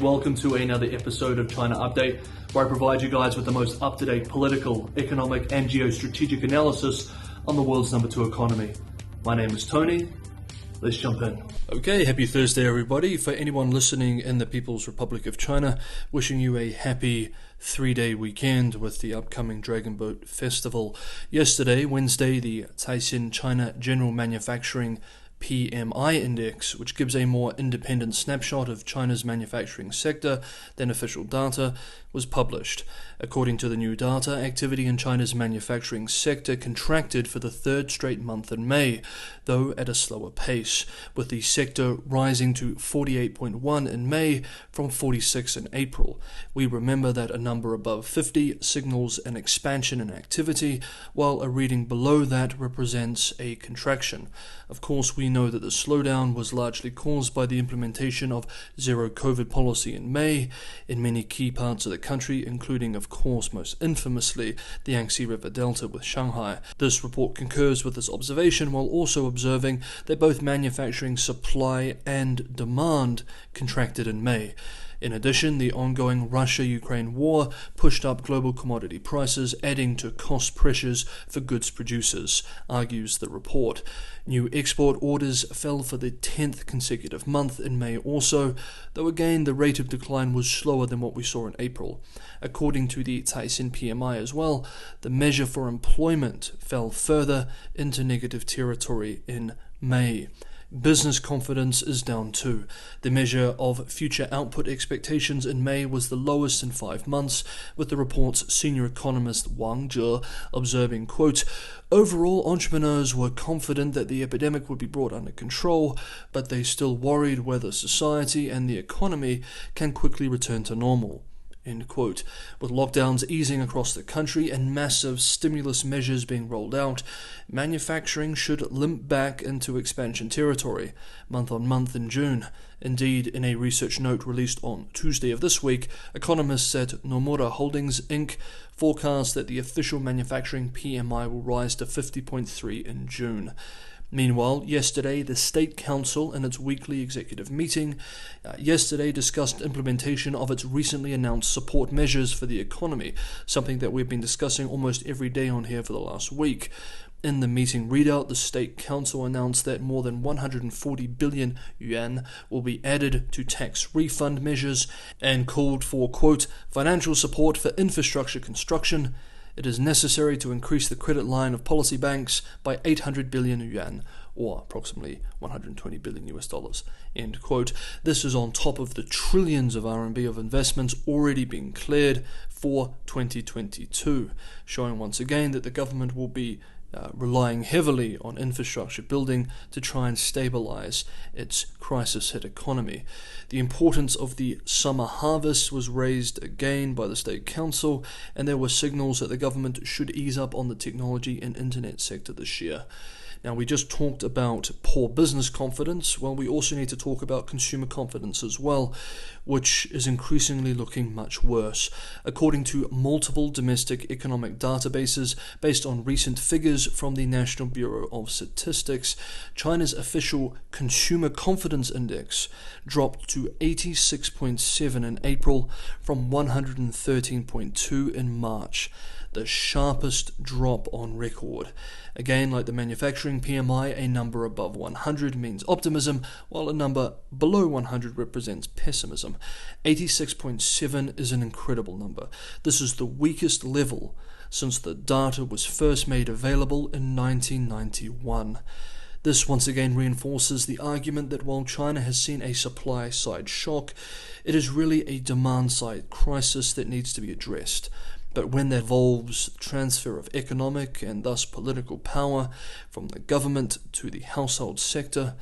Welcome to another episode of China Update, where I provide you guys with the most up-to-date political, economic and geostrategic analysis on the world's number 2 economy. My name is Tony. Let's jump in. Okay, happy Thursday everybody. For anyone listening in the People's Republic of China, wishing you a happy 3-day weekend with the upcoming Dragon Boat Festival. Yesterday, Wednesday, the Caixin China General Manufacturing PMI index, which gives a more independent snapshot of China's manufacturing sector than official data, was published. According to the new data, activity in China's manufacturing sector contracted for the third straight month in May, though at a slower pace, with the sector rising to 48.1 in May from 46 in April. We remember that a number above 50 signals an expansion in activity, while a reading below that represents a contraction. Of course, we know that the slowdown was largely caused by the implementation of zero-COVID policy in May in many key parts of the country, including, of course, most infamously, the Yangtze River Delta with Shanghai. This report concurs with this observation, while also observing that both manufacturing supply and demand contracted in May. In addition, the ongoing Russia-Ukraine war pushed up global commodity prices, adding to cost pressures for goods producers, argues the report. New export orders fell for the 10th consecutive month in May also, though again the rate of decline was slower than what we saw in April. According to the Caixin PMI as well, the measure for employment fell further into negative territory in May. Business confidence is down too. The measure of future output expectations in May was the lowest in 5 months, with the report's senior economist Wang Zhe observing, quote, "Overall, entrepreneurs were confident that the epidemic would be brought under control, but they still worried whether society and the economy can quickly return to normal." End quote. With lockdowns easing across the country and massive stimulus measures being rolled out, manufacturing should limp back into expansion territory, month on month in June. Indeed, in a research note released on Tuesday of this week, economists at Nomura Holdings, Inc. forecast that the official manufacturing PMI will rise to 50.3 in June. Meanwhile, yesterday, the State Council, in its weekly executive meeting, discussed implementation of its recently announced support measures for the economy, something that we've been discussing almost every day on here for the last week. In the meeting readout, the State Council announced that more than 140 billion yuan will be added to tax refund measures and called for, quote, "financial support for infrastructure construction. It is necessary to increase the credit line of policy banks by 800 billion yuan, or approximately $120 billion US. End quote. This is on top of the trillions of RMB of investments already being cleared for 2022, showing once again that the government will be relying heavily on infrastructure building to try and stabilize its crisis-hit economy. The importance of the summer harvest was raised again by the State Council, and there were signals that the government should ease up on the technology and internet sector this year. Now, we just talked about poor business confidence. Well, we also need to talk about consumer confidence as well, which is increasingly looking much worse. According to multiple domestic economic databases based on recent figures from the National Bureau of Statistics, China's official Consumer Confidence Index dropped to 86.7 in April from 113.2 in March, the sharpest drop on record. Again, like the manufacturing PMI, a number above 100 means optimism, while a number below 100 represents pessimism. 86.7 is an incredible number. This is the weakest level since the data was first made available in 1991. This once again reinforces the argument that while China has seen a supply-side shock, it is really a demand-side crisis that needs to be addressed. But when that involves transfer of economic and thus political power from the government to the household sector,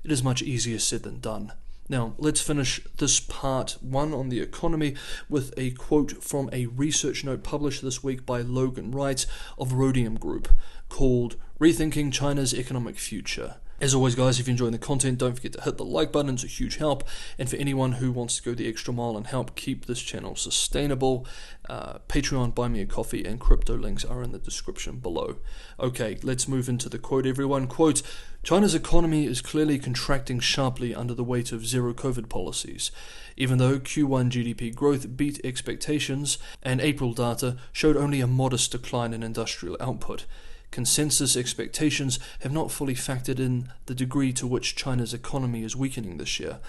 it is much easier said than done. Now, let's finish this part one on the economy with a quote from a research note published this week by Logan Wright of Rhodium Group called "Rethinking China's Economic Future." As always, guys, if you're enjoying the content, don't forget to hit the like button. It's a huge help. And for anyone who wants to go the extra mile and help keep this channel sustainable, Patreon, Buy Me a Coffee, and crypto links are in the description below. Okay, let's move into the quote, everyone. Quote, China's economy is clearly contracting sharply under the weight of zero COVID policies. Even though Q1 GDP growth beat expectations and April data showed only a modest decline in industrial output, consensus expectations have not fully factored in the degree to which China's economy is weakening this year,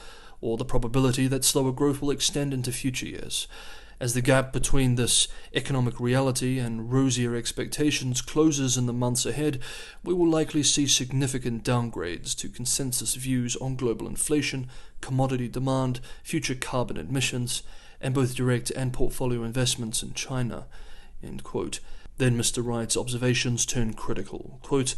or the probability that slower growth will extend into future years. As the gap between this economic reality and rosier expectations closes in the months ahead, we will likely see significant downgrades to consensus views on global inflation, commodity demand, future carbon emissions, and both direct and portfolio investments in China. End quote. Then Mr. Wright's observations turn critical. Quote,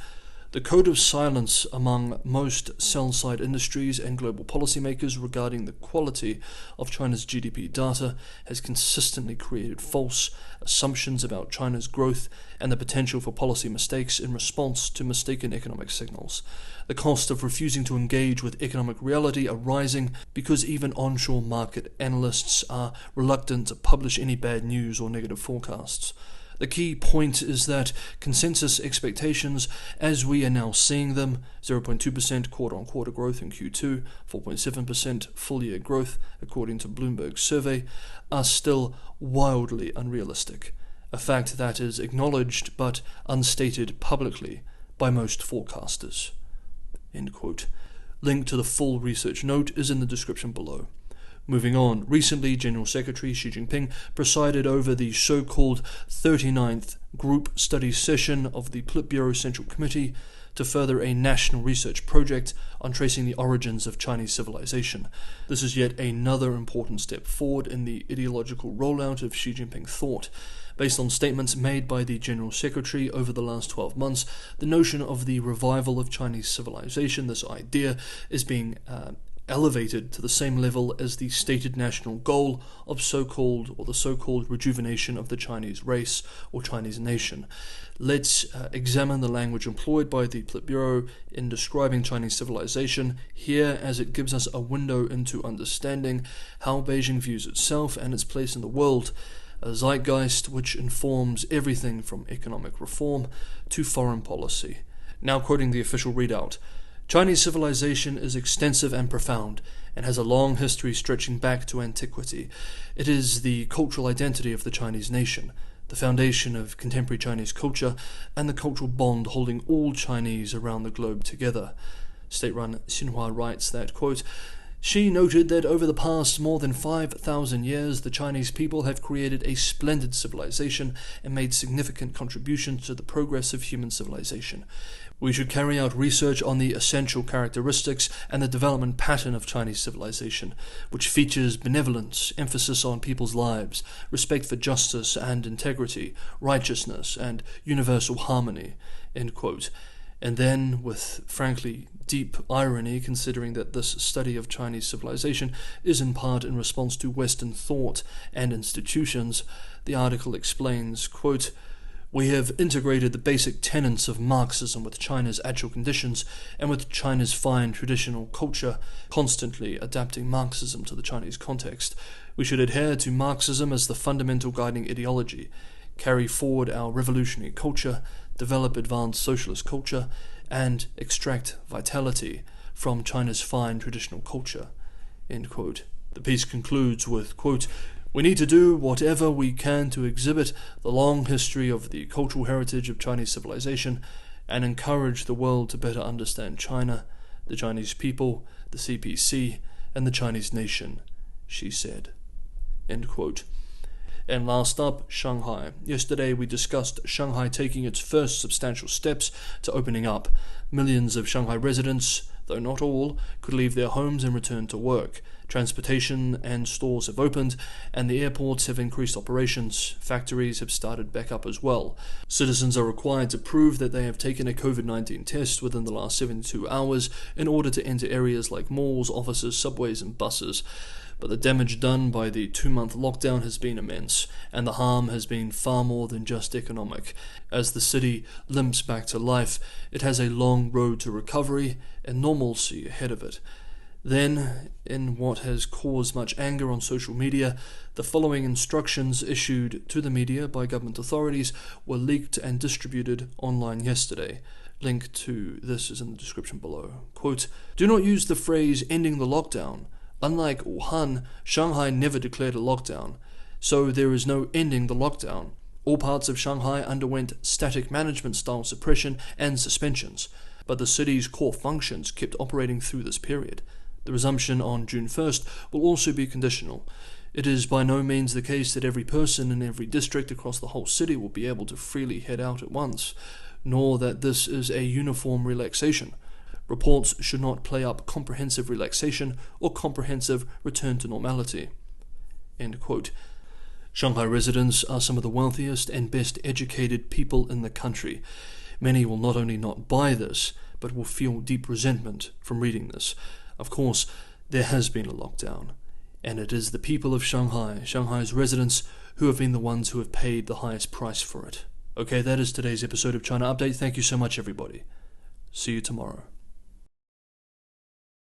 the code of silence among most sell-side industries and global policymakers regarding the quality of China's GDP data has consistently created false assumptions about China's growth and the potential for policy mistakes in response to mistaken economic signals. The cost of refusing to engage with economic reality are rising because even onshore market analysts are reluctant to publish any bad news or negative forecasts. The key point is that consensus expectations, as we are now seeing them, 0.2% quarter-on-quarter growth in Q2, 4.7% full-year growth according to Bloomberg's survey, are still wildly unrealistic, a fact that is acknowledged but unstated publicly by most forecasters. End quote. Link to the full research note is in the description below. Moving on, recently General Secretary Xi Jinping presided over the so-called 39th Group Study Session of the Politburo Central Committee to further a national research project on tracing the origins of Chinese civilization. This is yet another important step forward in the ideological rollout of Xi Jinping thought. Based on statements made by the General Secretary over the last 12 months, the notion of the revival of Chinese civilization, this idea, is being elevated to the same level as the stated national goal of the so-called rejuvenation of the Chinese race or Chinese nation. Let's examine the language employed by the Politburo in describing Chinese civilization here, as it gives us a window into understanding how Beijing views itself and its place in the world, a zeitgeist which informs everything from economic reform to foreign policy. Now quoting the official readout, Chinese civilization is extensive and profound, and has a long history stretching back to antiquity. It is the cultural identity of the Chinese nation, the foundation of contemporary Chinese culture, and the cultural bond holding all Chinese around the globe together. State-run Xinhua writes that, quote, Xi noted that over the past more than 5,000 years, the Chinese people have created a splendid civilization and made significant contributions to the progress of human civilization. We should carry out research on the essential characteristics and the development pattern of Chinese civilization, which features benevolence, emphasis on people's lives, respect for justice and integrity, righteousness, and universal harmony. End quote. And then, with frankly deep irony, considering that this study of Chinese civilization is in part in response to Western thought and institutions, the article explains, quote, we have integrated the basic tenets of Marxism with China's actual conditions and with China's fine traditional culture, constantly adapting Marxism to the Chinese context. We should adhere to Marxism as the fundamental guiding ideology, carry forward our revolutionary culture, develop advanced socialist culture, and extract vitality from China's fine traditional culture. End quote. The piece concludes with, quote, we need to do whatever we can to exhibit the long history of the cultural heritage of Chinese civilization and encourage the world to better understand China, the Chinese people, the CPC, and the Chinese nation, she said. End quote. And last up, Shanghai. Yesterday we discussed Shanghai taking its first substantial steps to opening up. Millions of Shanghai residents, though not all, could leave their homes and return to work. Transportation and stores have opened, and the airports have increased operations. Factories have started back up as well. Citizens are required to prove that they have taken a COVID-19 test within the last 72 hours in order to enter areas like malls, offices, subways, and buses. But the damage done by the 2-month lockdown has been immense, and the harm has been far more than just economic. As the city limps back to life, it has a long road to recovery and normalcy ahead of it. Then, in what has caused much anger on social media, the following instructions issued to the media by government authorities were leaked and distributed online yesterday. Link to this is in the description below. Quote, "Do not use the phrase ending the lockdown. Unlike Wuhan, Shanghai never declared a lockdown, so there is no ending the lockdown. All parts of Shanghai underwent static management style suppression and suspensions, but the city's core functions kept operating through this period. The resumption on June 1st will also be conditional. It is by no means the case that every person in every district across the whole city will be able to freely head out at once, nor that this is a uniform relaxation. Reports should not play up comprehensive relaxation or comprehensive return to normality." End quote. Shanghai residents are some of the wealthiest and best educated people in the country. Many will not only not buy this, but will feel deep resentment from reading this. Of course, there has been a lockdown, and it is the people of Shanghai, Shanghai's residents, who have been the ones who have paid the highest price for it. Okay, that is today's episode of China Update. Thank you so much, everybody. See you tomorrow.